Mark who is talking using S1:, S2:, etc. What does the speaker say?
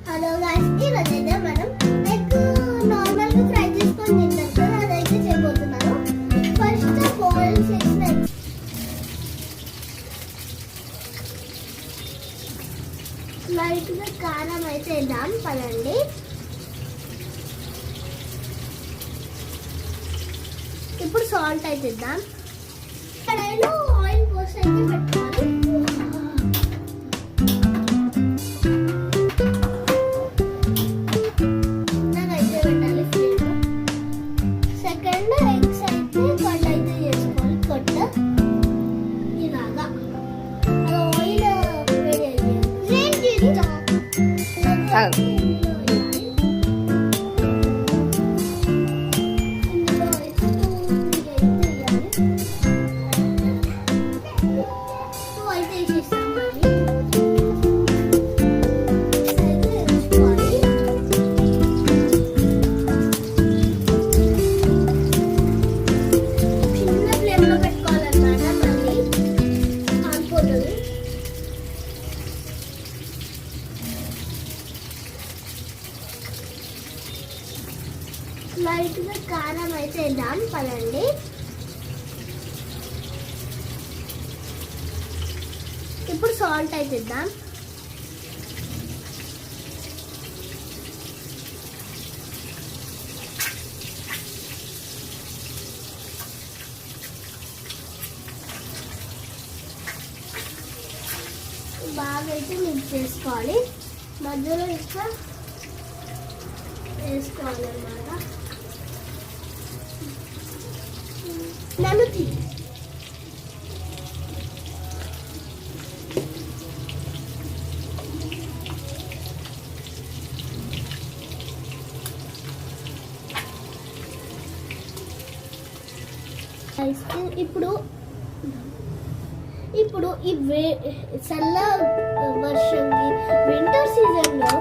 S1: Hello guys, ఈరోజైతే మనం egg నార్మల్గా ఫ్రై చేసుకొని తింటాం కదా, అదైతే చేయబోతున్నాను. ఫస్ట్ బాయిల్ చేసిన లైట్గా కారం అయితే వేద్దాం పదండి. ఇప్పుడు సాల్ట్ అయితే ఇద్దాం. కడాయిలో ఆయిల్ పోసి అయితే పెట్టుకోవాలి. లైట్గా కారం అయితే వేద్దాం పదండి. ఇప్పుడు సాల్ట్ అయితే ఇద్దాం. బాగా అయితే మిక్స్ చేసుకోవాలి. మధ్యలో ఇంకా వేసుకోవాలన్నమాట. నలుతి ఇప్పుడు ఈ చల్ల వర్షంకి వింటర్ సీజన్లో